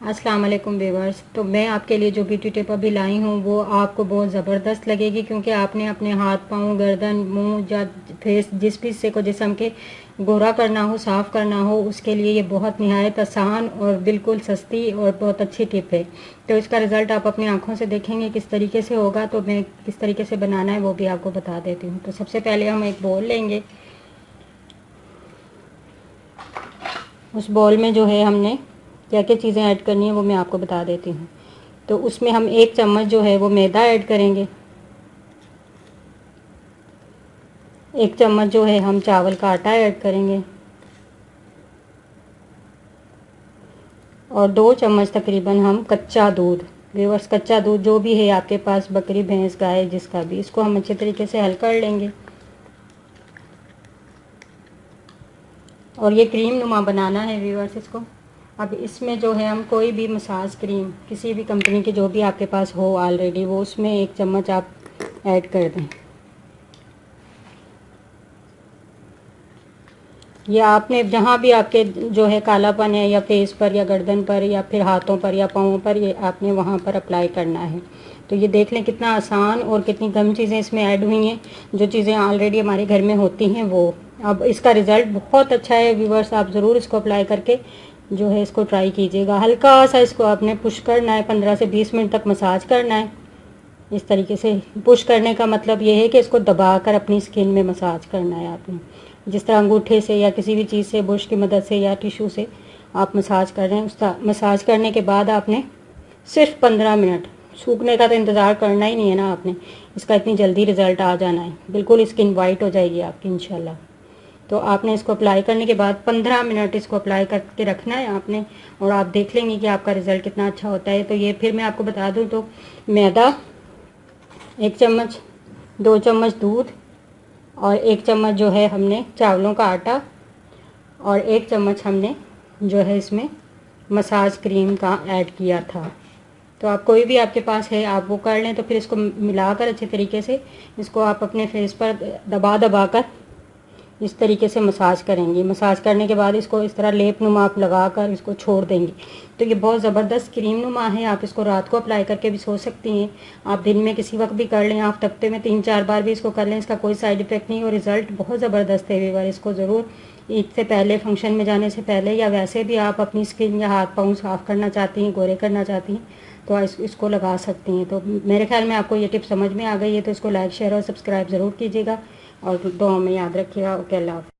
अस्सलाम वालेकुम व्यूअर्स। तो मैं आपके लिए जो ब्यूटी टिप अभी लाई हूँ वो आपको बहुत ज़बरदस्त लगेगी, क्योंकि आपने अपने हाथ पाँव गर्दन मुंह या फेस जिस भी हिस्से को जिस्म के गोरा करना हो, साफ़ करना हो, उसके लिए ये बहुत निहायत आसान और बिल्कुल सस्ती और बहुत अच्छी टिप है। तो इसका रिज़ल्ट आप अपनी आँखों से देखेंगे किस तरीके से होगा। तो मैं किस तरीके से बनाना है वो भी आपको बता देती हूँ। तो सबसे पहले हम एक बाउल लेंगे। उस बाउल में जो है हमने क्या क्या चीज़ें ऐड करनी है वो मैं आपको बता देती हूँ। तो उसमें हम 1 चम्मच जो है वो मैदा ऐड करेंगे। 1 चम्मच जो है हम चावल का आटा ऐड करेंगे और 2 चम्मच तकरीबन हम कच्चा दूध, व्यूअर्स कच्चा दूध जो भी है आपके पास, बकरी भैंस गाय जिसका भी, इसको हम अच्छे तरीके से हल कर लेंगे। और ये क्रीम नुमा बनाना है व्यूअर्स इसको। अब इसमें जो है हम कोई भी मसाज क्रीम किसी भी कंपनी की जो भी आपके पास हो ऑलरेडी, वो उसमें 1 चम्मच आप ऐड कर दें। ये आपने जहाँ भी आपके जो है कालापन है, या फेस पर या गर्दन पर या फिर हाथों पर या पाँवों पर, ये आपने वहाँ पर अप्लाई करना है। तो ये देख लें कितना आसान और कितनी कम चीज़ें इसमें ऐड हुई हैं, जो चीज़ें ऑलरेडी हमारे घर में होती हैं वो। अब इसका रिज़ल्ट बहुत अच्छा है व्यूवर्स, आप ज़रूर इसको अप्लाई करके जो है इसको ट्राई कीजिएगा। हल्का सा इसको आपने पुश करना है, 15 से 20 मिनट तक मसाज करना है। इस तरीके से पुश करने का मतलब ये है कि इसको दबाकर अपनी स्किन में मसाज करना है आपने, जिस तरह अंगूठे से या किसी भी चीज़ से, ब्रश की मदद से या टिश्यू से आप मसाज कर रहे हैं। उसका मसाज करने के बाद आपने सिर्फ 15 मिनट, सूखने का तो इंतज़ार करना ही नहीं है ना आपने, इसका इतनी जल्दी रिज़ल्ट आ जाना है, बिल्कुल स्किन वाइट हो जाएगी आपकी इंशाल्लाह। तो आपने इसको अप्लाई करने के बाद 15 मिनट इसको अप्लाई करके रखना है आपने, और आप देख लेंगे कि आपका रिज़ल्ट कितना अच्छा होता है। तो ये फिर मैं आपको बता दूँ तो मैदा 1 चम्मच, 2 चम्मच दूध और 1 चम्मच जो है हमने चावलों का आटा, और 1 चम्मच हमने जो है इसमें मसाज क्रीम का ऐड किया था। तो आप कोई भी आपके पास है आप वो कर लें। तो फिर इसको मिलाकर अच्छे तरीके से इसको आप अपने फेस पर दबा दबा कर इस तरीके से मसाज करेंगे। मसाज करने के बाद इसको इस तरह लेप नुमा आप लगा कर इसको छोड़ देंगे। तो ये बहुत ज़बरदस्त क्रीम नुमा है। आप इसको रात को अप्लाई करके भी सो सकती हैं, आप दिन में किसी वक्त भी कर लें, आप हफ्ते में 3-4 बार भी इसको कर लें, इसका कोई साइड इफ़ेक्ट नहीं और रिज़ल्ट बहुत ज़बरदस्त है व्यूअर। इसको ज़रूर ईद से पहले, फंक्शन में जाने से पहले, या वैसे भी आप अपनी स्किन या हाथ पाँव साफ़ करना चाहती हैं, गोरे करना चाहती हैं, तो इसको लगा सकती हैं। तो मेरे ख्याल में आपको ये टिप समझ में आ गई है। तो इसको लाइक, शेयर और सब्सक्राइब ज़रूर कीजिएगा और दुआ में याद रखिएगा। ओके, अल्लाह हाफ़िज़।